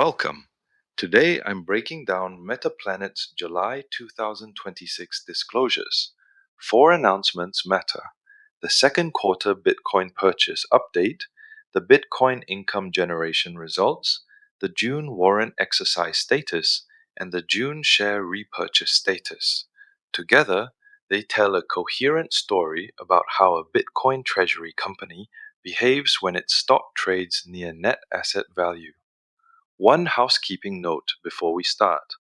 Welcome. Today I'm breaking down Metaplanet's July 2026 disclosures. 4 announcements matter: the second quarter Bitcoin purchase update, the Bitcoin income generation results, the June warrant exercise status, and the June share repurchase status. Together, they tell a coherent story about how a Bitcoin treasury company behaves when its stock trades near net asset value. One housekeeping note before we start.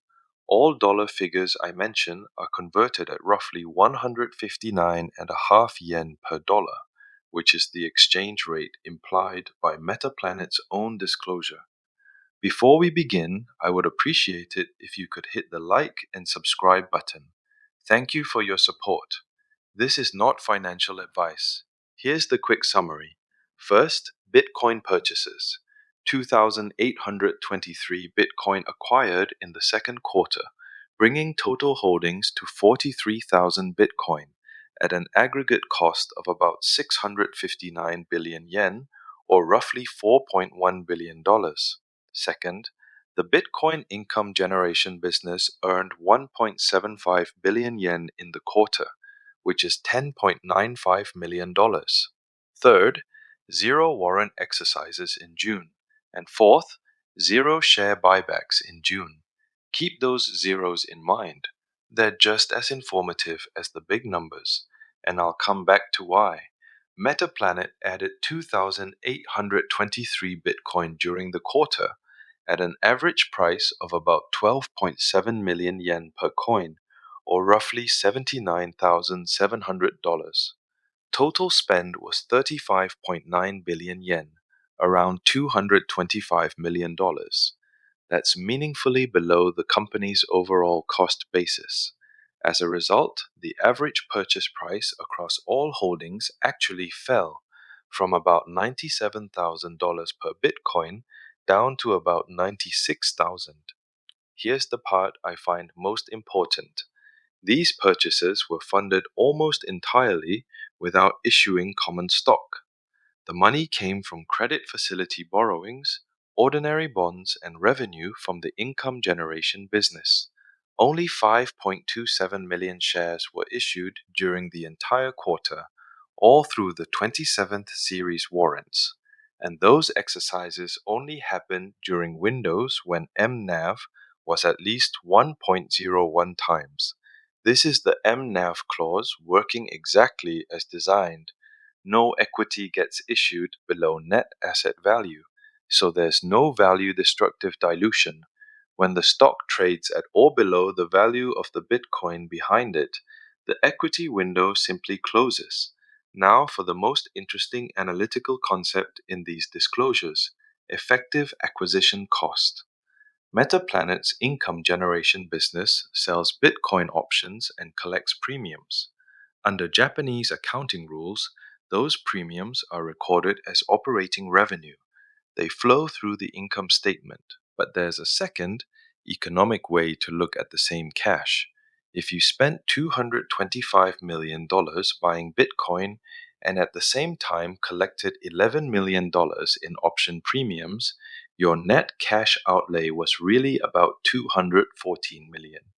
All dollar figures I mention are converted at roughly 159.5 yen per dollar, which is the exchange rate implied by Metaplanet's own disclosure. Before we begin, I would appreciate it if you could hit the like and subscribe button. Thank you for your support. This is not financial advice. Here's the quick summary. First, Bitcoin purchases. 2,823 Bitcoin acquired in the second quarter, bringing total holdings to 43,000 Bitcoin at an aggregate cost of about 659 billion yen, or roughly $4.1 billion. Second, the Bitcoin income generation business earned 1.75 billion yen in the quarter, which is $10.95 million. Third, 0 warrant exercises in June. And fourth, 0 share buybacks in June. Keep those zeros in mind. They're just as informative as the big numbers, and I'll come back to why. Metaplanet added 2,823 Bitcoin during the quarter at an average price of about 12.7 million yen per coin, or roughly $79,700. Total spend was 35.9 billion yen, around $225 million. That's meaningfully below the company's overall cost basis. As a result, the average purchase price across all holdings actually fell from about $97,000 per Bitcoin down to about $96,000. Here's the part I find most important. These purchases were funded almost entirely without issuing common stock. The money came from credit facility borrowings, ordinary bonds, and revenue from the income generation business. Only 5.27 million shares were issued during the entire quarter, all through the 27th series warrants. And those exercises only happened during windows when mNAV was at least 1.01 times. This is the mNAV clause working exactly as designed. No equity gets issued below net asset value, so there's no value destructive dilution. When the stock trades at or below the value of the Bitcoin behind it, the equity window simply closes. Now for the most interesting analytical concept in these disclosures: effective acquisition cost. Metaplanet's income generation business sells Bitcoin options and collects premiums. Under Japanese accounting rules, those premiums are recorded as operating revenue. They flow through the income statement, but there's a second, economic way to look at the same cash. If you spent $225 million buying Bitcoin and at the same time collected $11 million in option premiums, your net cash outlay was really about 214 million.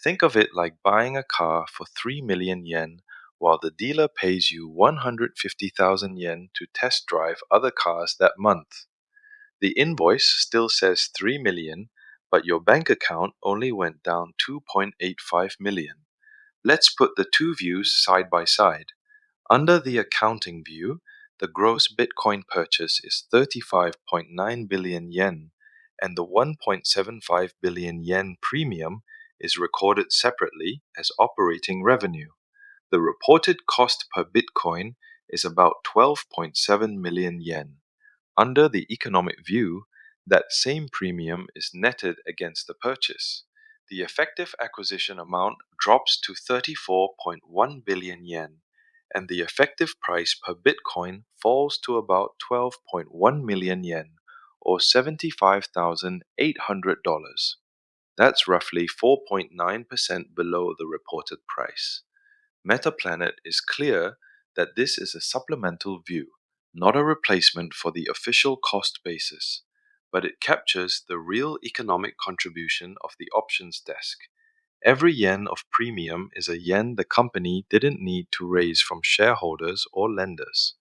Think of it like buying a car for 3 million yen while the dealer pays you 150,000 yen to test drive other cars that month. The invoice still says 3 million, but your bank account only went down 2.85 million. Let's put the two views side by side. Under the accounting view, the gross Bitcoin purchase is 35.9 billion yen, and the 1.75 billion yen premium is recorded separately as operating revenue. The reported cost per Bitcoin is about 12.7 million yen. Under the economic view, that same premium is netted against the purchase. The effective acquisition amount drops to 34.1 billion yen, and the effective price per Bitcoin falls to about 12.1 million yen, or $75,800. That's roughly 4.9% below the reported price. Metaplanet is clear that this is a supplemental view, not a replacement for the official cost basis. but it captures the real economic contribution of the options desk. Every yen of premium is a yen the company didn't need to raise from shareholders or lenders.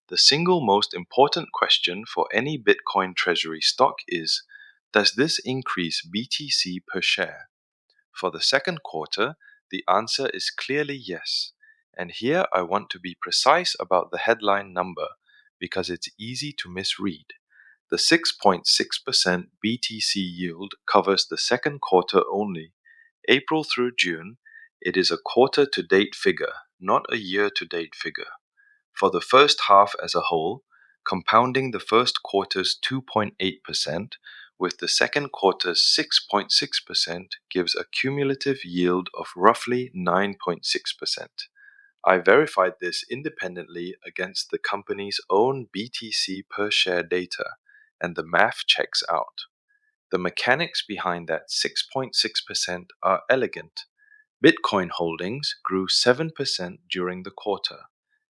The single most important question for any Bitcoin Treasury stock is, does this increase BTC per share? For the second quarter, the answer is clearly yes. And here I want to be precise about the headline number because it's easy to misread. The 6.6% BTC yield covers the second quarter only. April through June, it is a quarter-to-date figure, not a year-to-date figure. For the first half as a whole, compounding the first quarter's 2.8% with the second quarter's 6.6% gives a cumulative yield of roughly 9.6%. I verified this independently against the company's own BTC per share data, and the math checks out. The mechanics behind that 6.6% are elegant. Bitcoin holdings grew 7% during the quarter.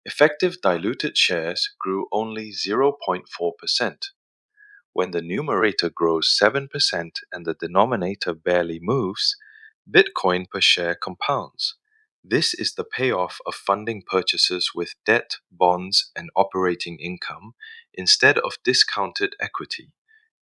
Effective diluted shares grew only 0.4%. When the numerator grows 7% and the denominator barely moves, Bitcoin per share compounds. This is the payoff of funding purchases with debt, bonds, and operating income instead of discounted equity.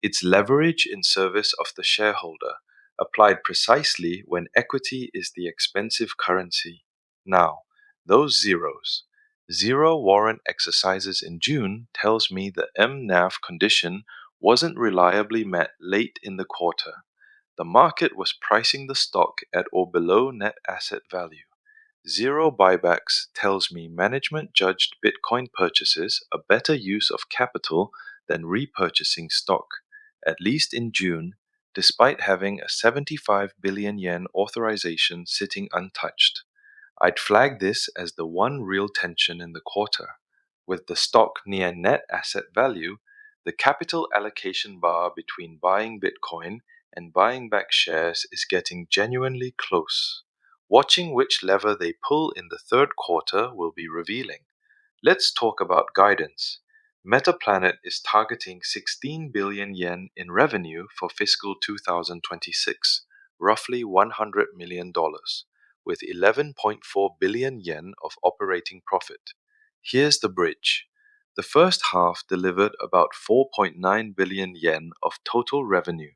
It's leverage in service of the shareholder, applied precisely when equity is the expensive currency. Now, those zeros. Zero warrant exercises in June tells me the mNAV condition wasn't reliably met late in the quarter. The market was pricing the stock at or below net asset value. Zero buybacks tells me management judged Bitcoin purchases a better use of capital than repurchasing stock, at least in June, despite having a 75 billion yen authorization sitting untouched. I'd flag this as the one real tension in the quarter. With the stock near net asset value, the capital allocation bar between buying Bitcoin and buying back shares is getting genuinely close. Watching which lever they pull in the third quarter will be revealing. Let's talk about guidance. Metaplanet is targeting 16 billion yen in revenue for fiscal 2026, roughly $100 million, with 11.4 billion yen of operating profit. Here's the bridge. The first half delivered about 4.9 billion yen of total revenue.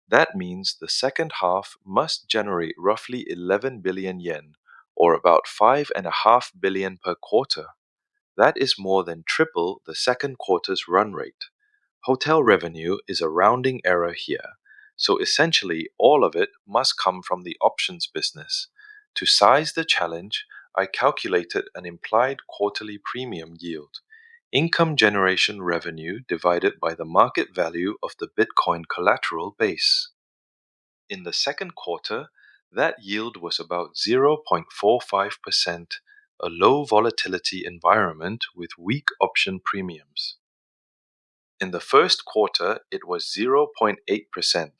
That means the second half must generate roughly 11 billion yen, or about 5.5 billion per quarter. That is more than triple the second quarter's run rate. Hotel revenue is a rounding error here, so essentially all of it must come from the options business. To size the challenge, I calculated an implied quarterly premium yield. Income generation revenue divided by the market value of the Bitcoin collateral base. In the second quarter, that yield was about 0.45%, a low volatility environment with weak option premiums. In the first quarter, it was 0.8%,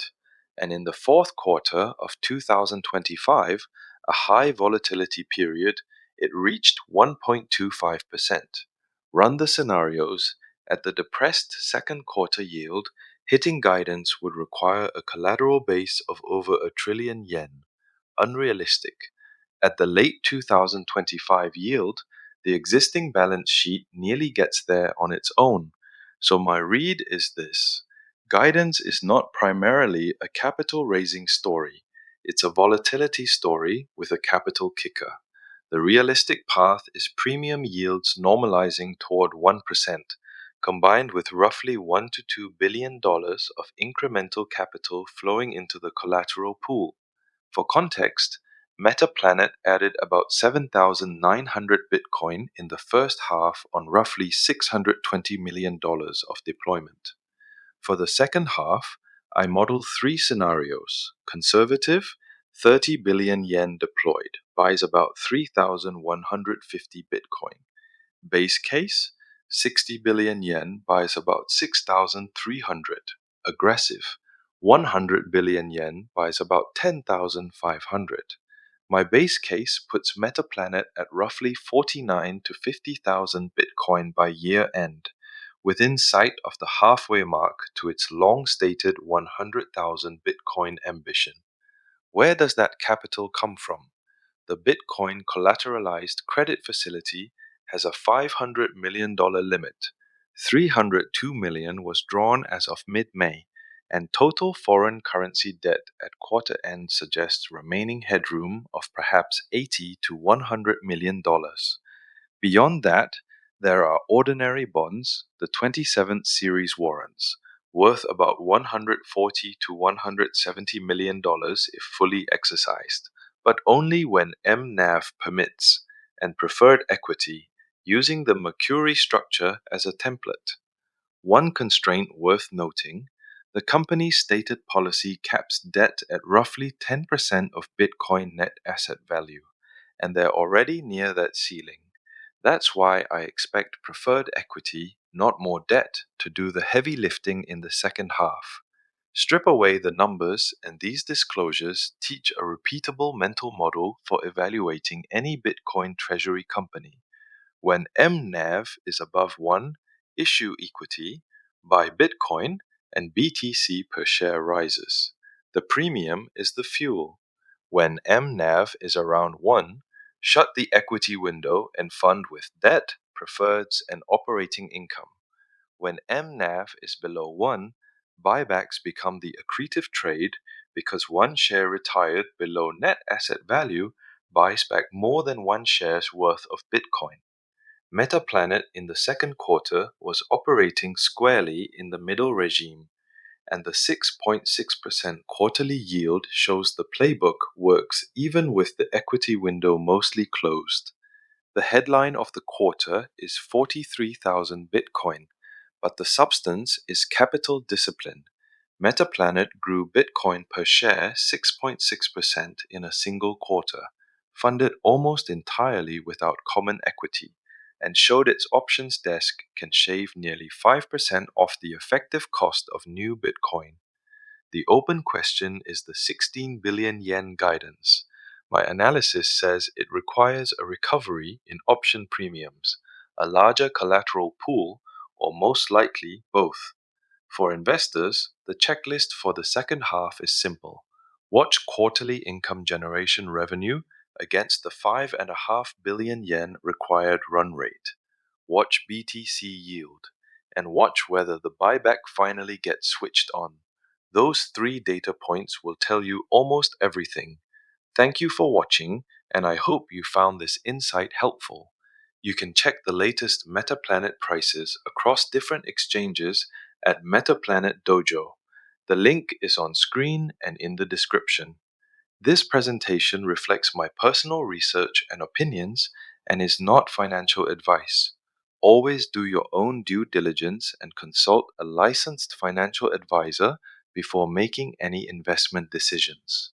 and in the fourth quarter of 2025, a high volatility period, it reached 1.25%. Run the scenarios. At the depressed second quarter yield, hitting guidance would require a collateral base of over 1 trillion yen. Unrealistic. At the late 2025 yield, the existing balance sheet nearly gets there on its own. So my read is this. Guidance is not primarily a capital raising story. It's a volatility story with a capital kicker. The realistic path is premium yields normalizing toward 1%, combined with roughly $1 to $2 billion of incremental capital flowing into the collateral pool. For context, Metaplanet added about 7,900 Bitcoin in the first half on roughly $620 million of deployment. For the second half, I modeled 3 scenarios. Conservative, 30 billion yen deployed, buys about 3,150 Bitcoin. Base case, 60 billion yen buys about 6,300. Aggressive, 100 billion yen buys about 10,500. My base case puts Metaplanet at roughly 49 to 50,000 Bitcoin by year end, within sight of the halfway mark to its long-stated 100,000 Bitcoin ambition. Where does that capital come from? The Bitcoin collateralized credit facility has a $500 million limit. $302 million was drawn as of mid-May, and total foreign currency debt at quarter end suggests remaining headroom of perhaps $80 to $100 million. Beyond that, there are ordinary bonds, the 27th series warrants, worth about $140 to $170 million if fully exercised, but only when mNAV permits, and preferred equity, using the Mercury structure as a template. One constraint worth noting: the company's stated policy caps debt at roughly 10% of Bitcoin net asset value, and they're already near that ceiling. That's why I expect preferred equity, not more debt, to do the heavy lifting in the second half. Strip away the numbers, and these disclosures teach a repeatable mental model for evaluating any Bitcoin treasury company. When mNAV is above 1, issue equity, buy Bitcoin, and BTC per share rises. The premium is the fuel. When mNAV is around 1, shut the equity window and fund with debt, preferreds, and operating income. When mNAV is below 1, buybacks become the accretive trade because one share retired below net asset value buys back more than one share's worth of Bitcoin. Metaplanet in the second quarter was operating squarely in the middle regime, and the 6.6% quarterly yield shows the playbook works even with the equity window mostly closed. The headline of the quarter is 43,000 Bitcoin, but the substance is capital discipline. Metaplanet grew Bitcoin per share 6.6% in a single quarter, funded almost entirely without common equity, and showed its options desk can shave nearly 5% off the effective cost of new Bitcoin. The open question is the 16 billion yen guidance. My analysis says it requires a recovery in option premiums, a larger collateral pool, or most likely both. For investors, the checklist for the second half is simple. Watch quarterly income generation revenue against the 5.5 billion yen required run rate. Watch BTC yield, and watch whether the buyback finally gets switched on. Those 3 data points will tell you almost everything. Thank you for watching, and I hope you found this insight helpful. You can check the latest Metaplanet prices across different exchanges at Metaplanet Dojo. The link is on screen and in the description. This presentation reflects my personal research and opinions and is not financial advice. Always do your own due diligence and consult a licensed financial advisor before making any investment decisions.